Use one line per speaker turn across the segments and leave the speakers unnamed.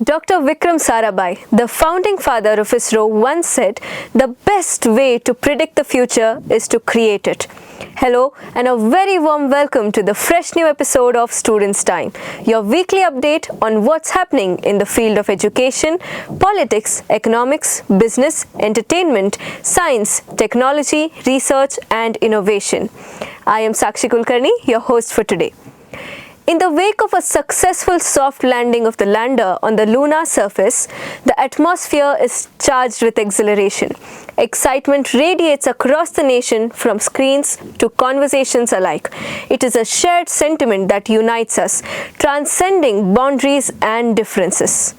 Dr. Vikram Sarabhai, the founding father of ISRO, once said, "The best way to predict the future is to create it." Hello and a very warm welcome to the fresh new episode of Students' Time, your weekly update on what's happening in the field of education, politics, economics, business, entertainment, science, technology, research and innovation. I am Sakshi Kulkarni, your host for today. In the wake of a successful soft landing of the lander on the lunar surface, the atmosphere is charged with exhilaration. Excitement radiates across the nation from screens to conversations alike. It is a shared sentiment that unites us, transcending boundaries and differences.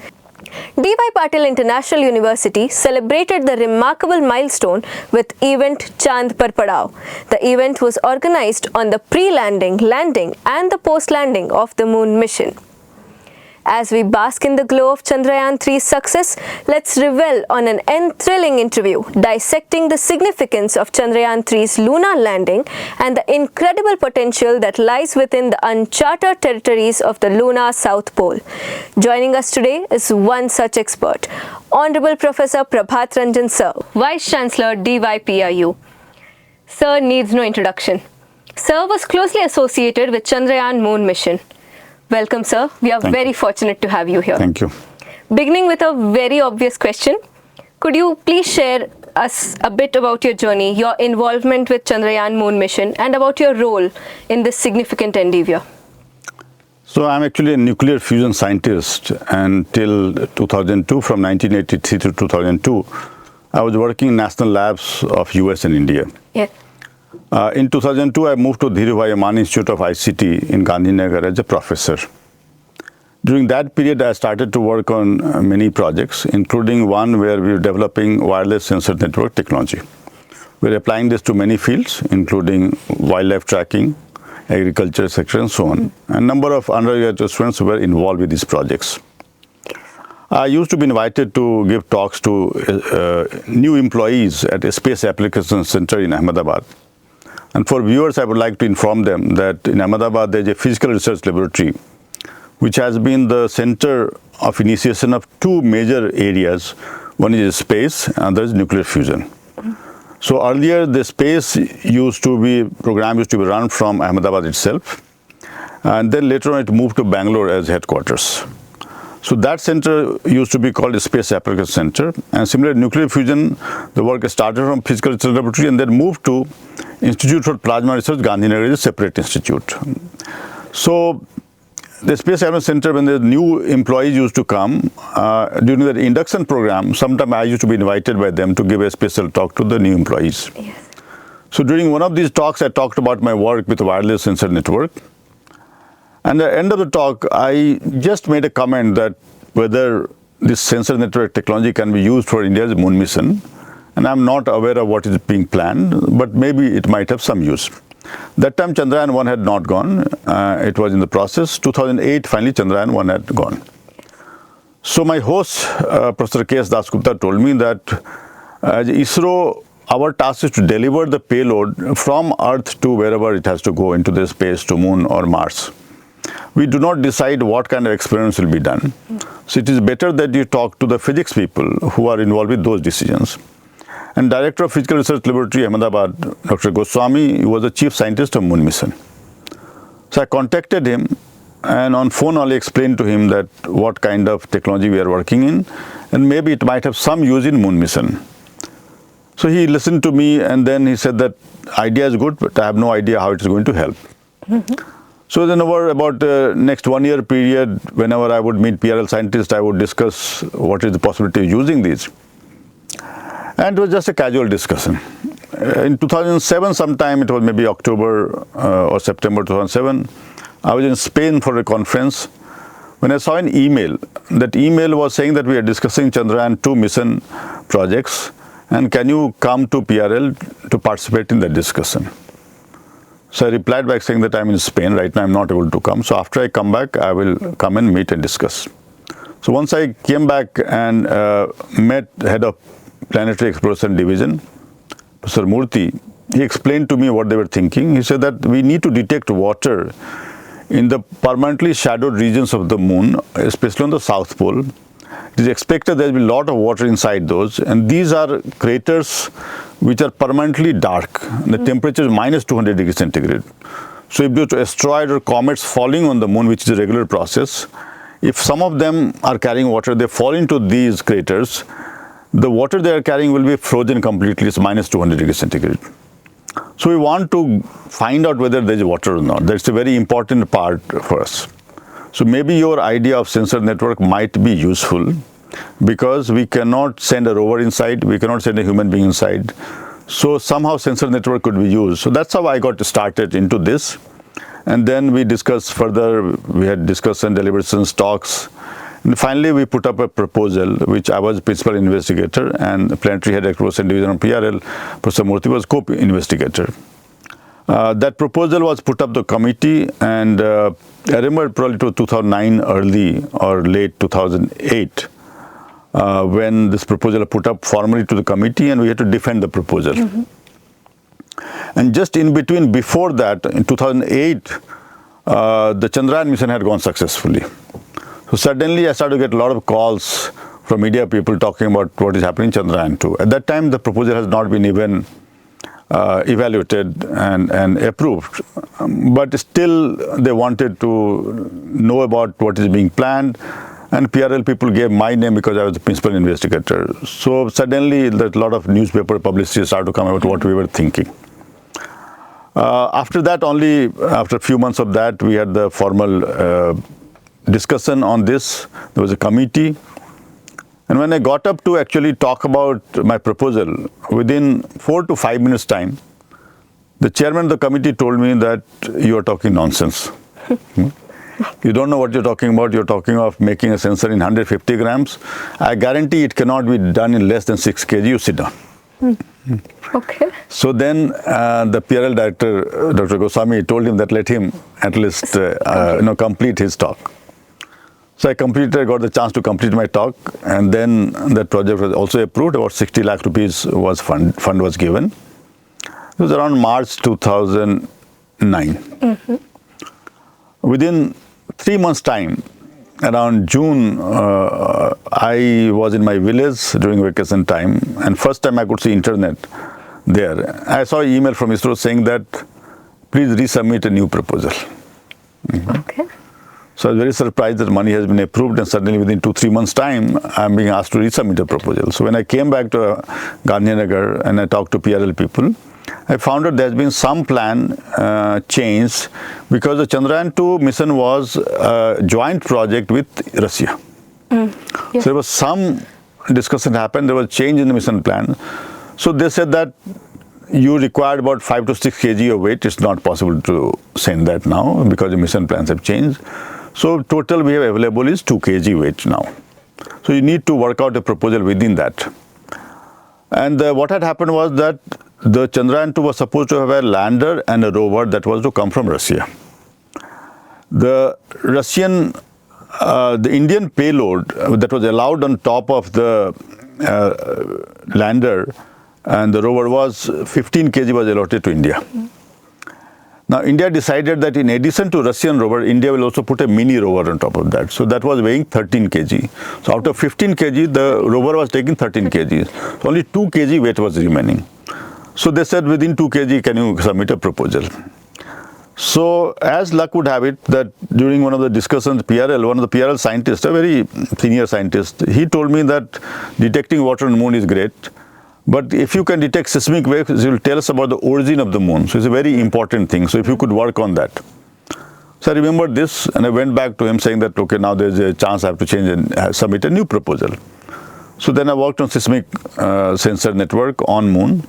Patil International University celebrated the remarkable milestone with event Chand Par Padao. The event was organized on the pre-landing, landing and the post-landing of the moon mission. As we bask in the glow of Chandrayaan-3's success, let's revel on an thrilling interview dissecting the significance of Chandrayaan-3's lunar landing and the incredible potential that lies within the uncharted territories of the lunar South Pole. Joining us today is one such expert, Honorable Professor Prabhat Ranjan Sir, Vice Chancellor DYPIU. Sir needs no introduction. Sir was closely associated with Chandrayaan moon mission. Welcome, sir. We are very fortunate to have you here.
Thank you.
Beginning with a very obvious question, could you please share us a bit about your journey, your involvement with Chandrayaan moon mission and about your role in this significant endeavor?
So I'm actually a nuclear fusion scientist, and till 2002, from 1983 to 2002, I was working in national labs of US and India.
Yes.
In 2002, I moved to Dhirubhai Ambani Institute of ICT in Gandhinagar as a professor. During that period, I started to work on many projects, including one where we were developing wireless sensor network technology. We're applying this to many fields, including wildlife tracking, agriculture sector, and so on. A number of undergraduate students were involved with these projects. I used to be invited to give talks to new employees at a space application center in Ahmedabad. And for viewers, I would like to inform them that in Ahmedabad, there is a physical research laboratory, which has been the center of initiation of two major areas. One is space, and another is nuclear fusion. So earlier, the space program used to be run from Ahmedabad itself. And then later on, it moved to Bangalore as headquarters. So that center used to be called the Space Application Center. And similar nuclear fusion, the work started from physical research laboratory and then moved to Institute for Plasma Research, Gandhinagar is a separate institute. So the Space Application Center, when the new employees used to come, during the induction program, sometimes I used to be invited by them to give a special talk to the new employees. Yes. So during one of these talks, I talked about my work with wireless sensor network. And at the end of the talk, I just made a comment that whether this sensor network technology can be used for India's moon mission. And I'm not aware of what is being planned, but maybe it might have some use. That time, Chandrayaan-1 had not gone. It was in the process. 2008, finally, Chandrayaan-1 had gone. So my host, Professor K.S. Dasgupta, told me that as ISRO, our task is to deliver the payload from Earth to wherever it has to go into the space, to Moon or Mars. We do not decide what kind of experiments will be done. So it is better that you talk to the physics people who are involved with those decisions. And Director of Physical Research Laboratory, Ahmedabad, Dr. Goswami, was the chief scientist of moon mission. So I contacted him, and on phone only explained to him that what kind of technology we are working in, and maybe it might have some use in moon mission. So he listened to me, and then he said that idea is good, but I have no idea how it is going to help. So then over about the next 1 year period, whenever I would meet PRL scientists, I would discuss what is the possibility of using these. And it was just a casual discussion. In 2007 sometime, it was maybe October or September 2007, I was in Spain for a conference when I saw an email. That email was saying that we are discussing Chandrayaan-2 mission projects, and can you come to PRL to participate in that discussion? So I replied back saying that I'm in Spain right now, I'm not able to come. So after I come back, I will come and meet and discuss. So once I came back and met head of Planetary Exploration Division, Professor Murthy, he explained to me what they were thinking. He said that we need to detect water in the permanently shadowed regions of the moon, especially on the South Pole, It is expected there will be a lot of water inside those, and these are craters which are permanently dark. The temperature is minus 200 degrees centigrade. So if due to asteroid or comets falling on the moon, which is a regular process, if some of them are carrying water, they fall into these craters, the water they are carrying will be frozen completely. It's minus 200 degrees centigrade. So we want to find out whether there is water or not. That's a very important part for us. So maybe your idea of sensor network might be useful, because we cannot send a rover inside, we cannot send a human being inside. So somehow sensor network could be used. So that's how I got started into this. And then we discussed further, we had discussion, deliberations, talks. And finally, we put up a proposal, which I was principal investigator, and Planetary Head Exploration Division of PRL, Professor Murthy was co-investigator. That proposal was put up the committee, and I remember probably to 2009 early or late 2008, when this proposal was put up formally to the committee, and we had to defend the proposal. And just in between, before that, in 2008, the Chandrayaan mission had gone successfully. So suddenly I started to get a lot of calls from media people talking about what is happening in Chandrayaan-2. At that time, the proposal has not been even evaluated and approved. But still, they wanted to know about what is being planned. And PRL people gave my name because I was the principal investigator. So suddenly, a lot of newspaper publicity started to come about what we were thinking. After that, only after a few months of that, we had the formal discussion on this. There was a committee. And when I got up to actually talk about my proposal, within 4 to 5 minutes time, the chairman of the committee told me that you are talking nonsense. You don't know what you're talking about. You're talking of making a sensor in 150 grams. I guarantee it cannot be done in less than 6 kg. You sit down.
Okay.
So then the PRL director, Dr. Goswami, told him that let him at least complete his talk. So I got the chance to complete my talk, and then that project was also approved. About 60 lakh rupees was fund was given. It was around March 2009. Within 3 months' time, around June, I was in my village during vacation time, and first time I could see internet there. I saw an email from ISRO saying that please resubmit a new proposal.
Okay.
So I was very surprised that money has been approved, and suddenly within 2-3 months' time, I'm being asked to resubmit a proposal. So when I came back to Gandhinagar and I talked to PRL people, I found out there's been some plan change, because the Chandrayaan-2 mission was a joint project with Russia.
Yes.
So there was some discussion happened, there was change in the mission plan. So they said that you required about 5 to 6 kg of weight. It's not possible to send that now because the mission plans have changed. So total we have available is 2 kg weight now. So you need to work out a proposal within that. And what had happened was that the Chandrayaan-2 was supposed to have a lander and a rover that was to come from Russia. The Indian payload that was allowed on top of the lander and the rover was 15 kg was allotted to India. Now, India decided that in addition to Russian rover, India will also put a mini rover on top of that. So that was weighing 13 kg. So out of 15 kg, the rover was taking 13 kg. So only 2 kg weight was remaining. So they said within 2 kg, can you submit a proposal? So as luck would have it, that during one of the discussions, one of the PRL scientists, a very senior scientist, he told me that detecting water on the moon is great. But if you can detect seismic waves, it will tell us about the origin of the moon. So it's a very important thing. So if you could work on that. So I remembered this, and I went back to him saying that, okay, now there's a chance I have to change and submit a new proposal. So then I worked on seismic sensor network on moon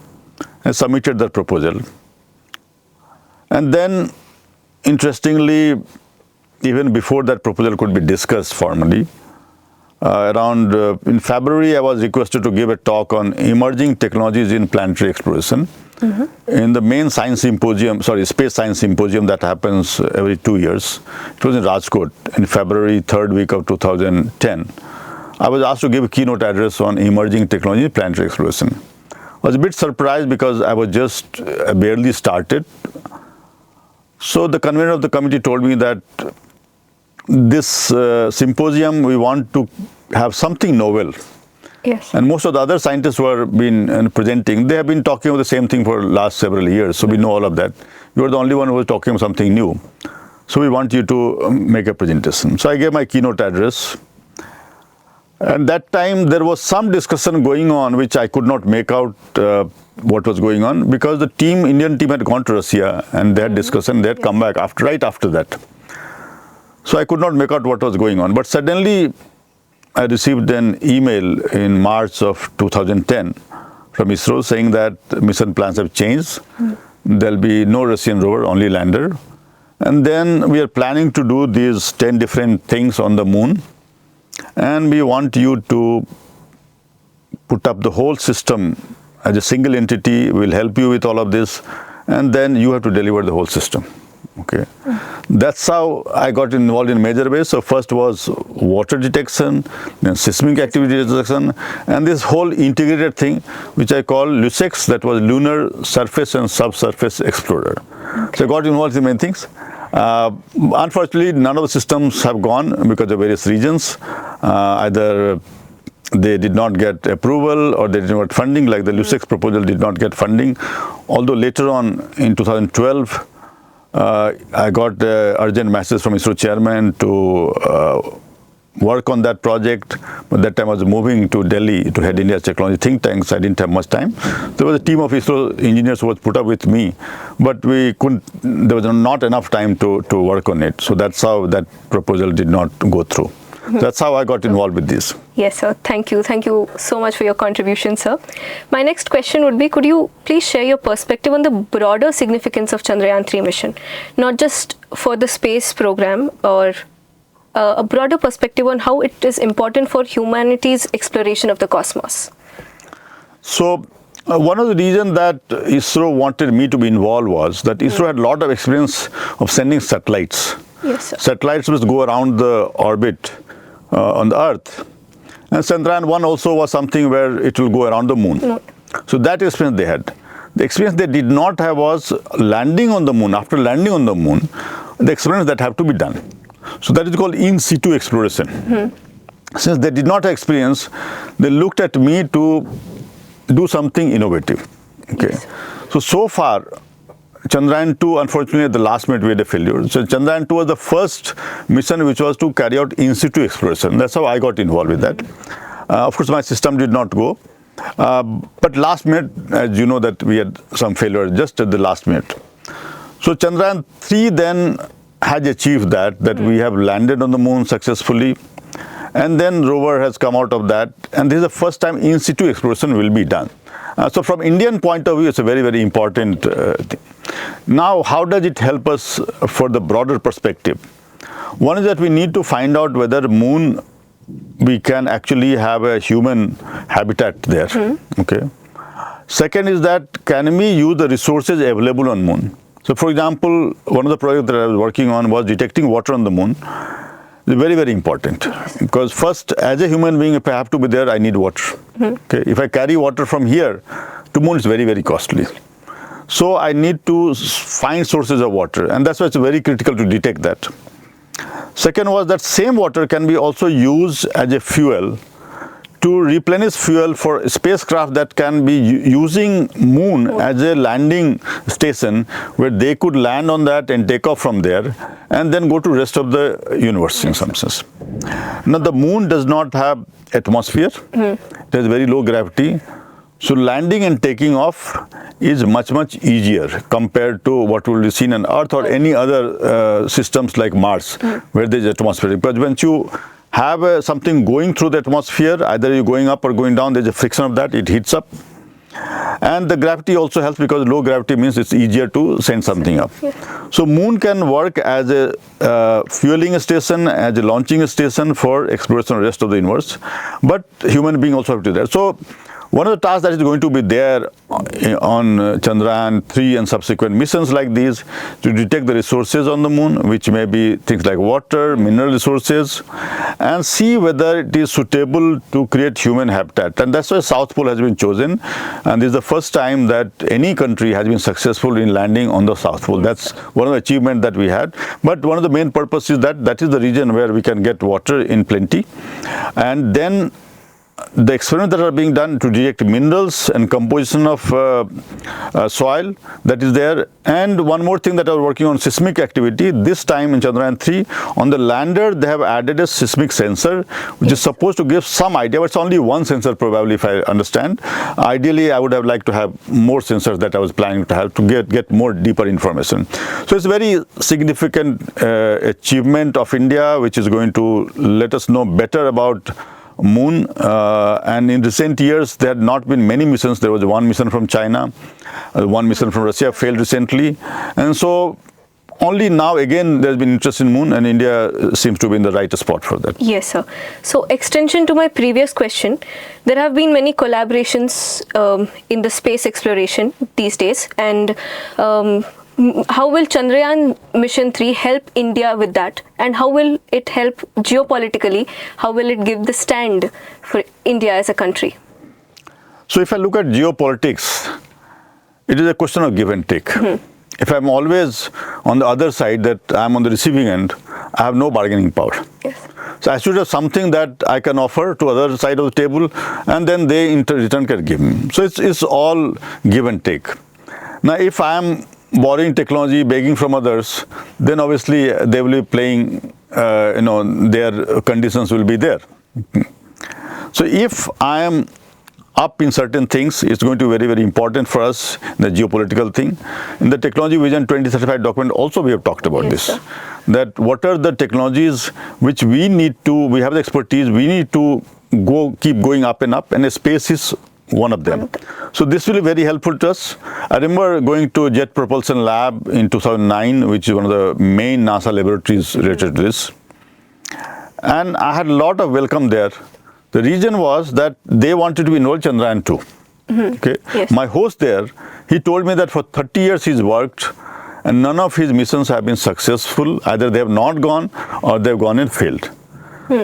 and submitted that proposal. And then, interestingly, even before that proposal could be discussed formally, in February, I was requested to give a talk on emerging technologies in planetary exploration in the main space science symposium that happens every 2 years. It was in Rajkot in February, 3rd week of 2010. I was asked to give a keynote address on emerging technology in planetary exploration. I was a bit surprised because I was just barely started. So the convener of the committee told me that this symposium, we want to have something novel.
Yes.
And most of the other scientists who have been presenting, they have been talking about the same thing for the last several years. So we know all of that. You are the only one who is talking about something new. So we want you to make a presentation. So I gave my keynote address. At that time, there was some discussion going on, which I could not make out what was going on, because the Indian team had gone to Russia and they had discussion, they had come back right after that. So I could not make out what was going on. But suddenly, I received an email in March of 2010 from ISRO saying that mission plans have changed. There'll be no Russian rover, only lander. And then we are planning to do these 10 different things on the moon. And we want you to put up the whole system as a single entity. We'll help you with all of this. And then you have to deliver the whole system. Okay, that's how I got involved in major ways. So first was water detection, then seismic activity detection, and this whole integrated thing, which I call LUSEX, that was Lunar Surface and Subsurface Explorer. Okay. So I got involved in many things. Unfortunately, none of the systems have gone because of various reasons. Either they did not get approval or they did not get funding, like the LUSEX proposal did not get funding. Although later on in 2012, I got an urgent message from ISRO chairman to work on that project. But that time I was moving to Delhi to head India's technology think tanks. I didn't have much time. There was a team of ISRO engineers who was put up with me, but we couldn't. There was not enough time to work on it. So that's how that proposal did not go through. That's how I got involved with this.
Yes, sir. Thank you. Thank you so much for your contribution, sir. My next question would be, could you please share your perspective on the broader significance of Chandrayaan-3 mission, not just for the space program, or a broader perspective on how it is important for humanity's exploration of the cosmos? So,
one of the reasons that ISRO wanted me to be involved was that ISRO had a lot of experience of sending satellites.
Yes, sir.
Satellites which go around the orbit on the Earth. And Chandrayaan-1 also was something where it will go around the moon.
No.
So that experience they had. The experience they did not have was landing on the moon. After landing on the moon, the experiments that have to be done. So that is called in situ exploration. Since they did not have experience, they looked at me to do something innovative. Okay.
Yes.
So far, Chandrayaan-2, unfortunately, at the last minute we had a failure. So Chandrayaan-2 was the first mission which was to carry out in situ exploration. That's how I got involved with that. Of course, my system did not go. But last minute, as you know, that we had some failure just at the last minute. So Chandrayaan-3 then has achieved that we have landed on the moon successfully. And then rover has come out of that. And this is the first time in situ exploration will be done. So from Indian point of view, it's a very, very important thing. Now, how does it help us for the broader perspective? One is that we need to find out whether moon, we can actually have a human habitat there. Okay. Second is that can we use the resources available on moon? So for example, one of the projects that I was working on was detecting water on the moon. It's very, very important, because first, as a human being, if I have to be there, I need water. Okay. If I carry water from here to moon, it's very, very costly. So I need to find sources of water, and that's why it's very critical to detect that. Second was that same water can be also used as a fuel to replenish fuel for spacecraft that can be using moon as a landing station, where they could land on that and take off from there and then go to rest of the universe in some sense. Now the moon does not have atmosphere, it has very low gravity. So landing and taking off is much, much easier compared to what will be seen on Earth or any other systems like Mars, where there is atmosphere. Because when you have something going through the atmosphere, either you're going up or going down, there's a friction of that, it heats up. And the gravity also helps, because low gravity means it's easier to send something up. So moon can work as a fueling station, as a launching station for exploration of the rest of the universe. But human being also have to do that. So One of the tasks that is going to be there on Chandrayaan 3 and subsequent missions like these to detect the resources on the moon, which may be things like water, mineral resources, and see whether it is suitable to create human habitat. And that's why South Pole has been chosen. And this is the first time that any country has been successful in landing on the South Pole. That's one of the achievements that we had. But one of the main purposes is that is the region where we can get water in plenty. And then the experiments that are being done to detect minerals and composition of soil that is there. And one more thing that I was working on, seismic activity. This time in Chandrayaan 3, on the lander, they have added a seismic sensor, which is supposed to give some idea, but it's only one sensor probably, if I understand. Ideally, I would have liked to have more sensors that I was planning to have to get more deeper information. So it's a very significant achievement of India, which is going to let us know better about moon. And in recent years there had not been many missions. There was one mission from China, one mission from Russia failed recently, and so only now again there's been interest in moon, and India seems to be in the right spot for that.
Yes, sir. So extension to my previous question, there have been many collaborations in the space exploration these days, and how will Chandrayaan Mission 3 help India with that? And how will it help geopolitically? How will it give the stand for India as a country?
So if I look at geopolitics, it is a question of give and take. If I'm always on the other side, that I'm on the receiving end, I have no bargaining power.
Yes.
So I should have something that I can offer to other side of the table, and then they in return can give me. So it's all give and take. Now if I am borrowing technology, begging from others, then obviously they will be playing, their conditions will be there. So if I am up in certain things, it's going to be very, very important for us, the geopolitical thing. In the Technology Vision 2035 document also we have talked about this.
Sir.
That what are the technologies which we need to, we have the expertise, we need to keep going up and up, and space is one of them. So this will be very helpful to us. I remember going to Jet Propulsion Lab in 2009, which is one of the main NASA laboratories related to this. And I had a lot of welcome there. The reason was that they wanted to enroll Chandrayaan 2. Okay.
Yes.
My host there, he told me that for 30 years he's worked and none of his missions have been successful. Either they have not gone or they've gone and failed.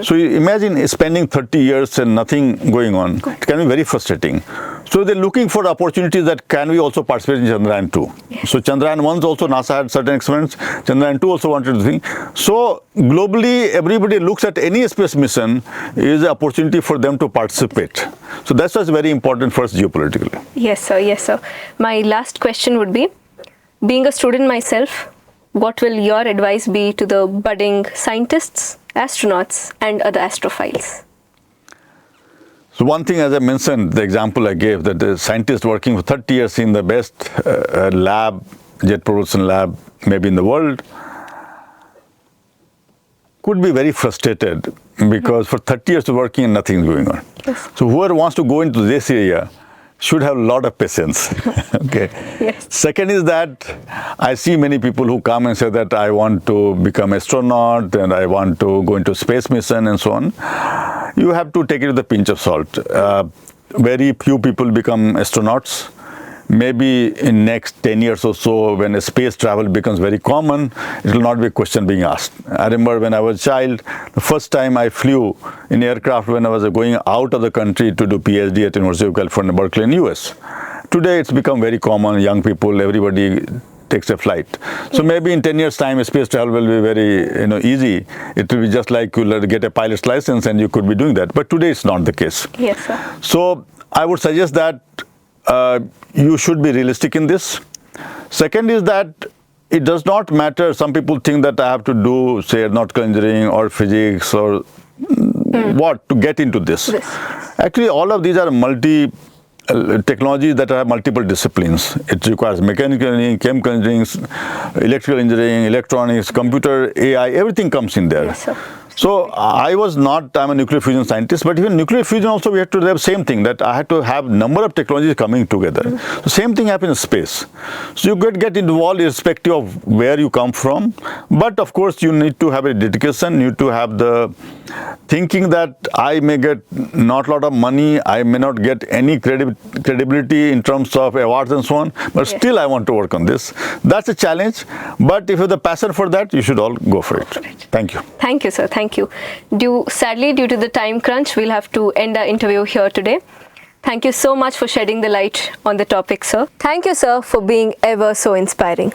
So you imagine spending 30 years and nothing going on. It can be very frustrating. So they're looking for opportunities that can we also participate in Chandrayaan 2.
Yes.
So Chandrayaan 1 also NASA had certain experiments. Chandrayaan 2 also wanted to think. So globally, everybody looks at any space mission is an opportunity for them to participate. So that's what's very important for us geopolitically.
Yes, sir. Yes, sir. My last question would be, being a student myself, what will your advice be to the budding scientists, astronauts, and other astrophiles?
So one thing, as I mentioned, the example I gave, that the scientist working for 30 years in the best lab, jet propulsion lab, maybe in the world, could be very frustrated because for 30 years of working and nothing is going on.
Yes.
So whoever wants to go into this area should have a lot of patience. Okay.
Yes.
Second is that I see many people who come and say that I want to become astronaut and I want to go into space mission and so on. You have to take it with a pinch of salt. Very few people become astronauts. Maybe in next 10 years or so, when a space travel becomes very common, it will not be a question being asked. I remember when I was a child, the first time I flew in aircraft when I was going out of the country to do PhD at University of California, Berkeley in US. Today it's become very common, young people, everybody takes a flight. So maybe in 10 years time, space travel will be very easy. It will be just like you'll get a pilot's license and you could be doing that. But today it's not the case.
Yes, sir.
So I would suggest that you should be realistic in this. Second is that it does not matter. Some people think that I have to do, say, aeronautical engineering or physics or what to get into this. Actually, all of these are technologies that have multiple disciplines. It requires mechanical engineering, chemical engineering, electrical engineering, electronics, computer, AI, everything comes in there.
Yes, sir.
So I'm a nuclear fusion scientist, but even nuclear fusion also we had to have same thing, that I had to have number of technologies coming together. So same thing happens in space. So you get involved irrespective of where you come from, but of course you need to have a dedication, you need to have the thinking that I may get not a lot of money, I may not get any credibility in terms of awards and so on, but still I want to work on this. That's a challenge, but if you have the passion for that, you should all go for it. Thank you.
Thank you, sir. Thank you. Sadly, due to the time crunch, we'll have to end our interview here today. Thank you so much for shedding the light on the topic, sir. Thank you, sir, for being ever so inspiring.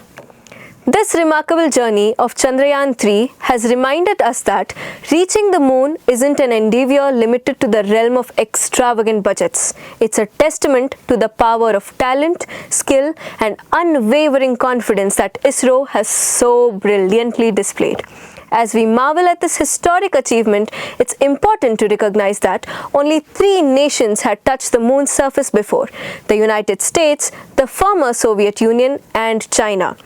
This remarkable journey of Chandrayaan-3 has reminded us that reaching the moon isn't an endeavor limited to the realm of extravagant budgets. It's a testament to the power of talent, skill, and unwavering confidence that ISRO has so brilliantly displayed. As we marvel at this historic achievement, it's important to recognize that only 3 nations had touched the moon's surface before: the United States, the former Soviet Union, and China.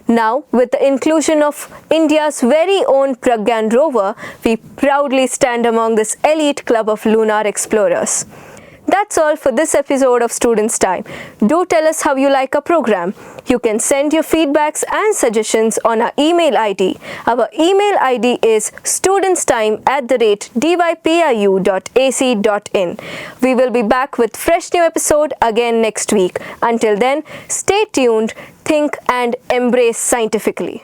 Now, with the inclusion of India's very own Pragyan rover, we proudly stand among this elite club of lunar explorers. That's all for this episode of Students' Time. Do tell us how you like our program. You can send your feedbacks and suggestions on our email ID. Our email ID is studentstime@dypiu.ac.in. We will be back with fresh new episode again next week. Until then, stay tuned, think and embrace scientifically.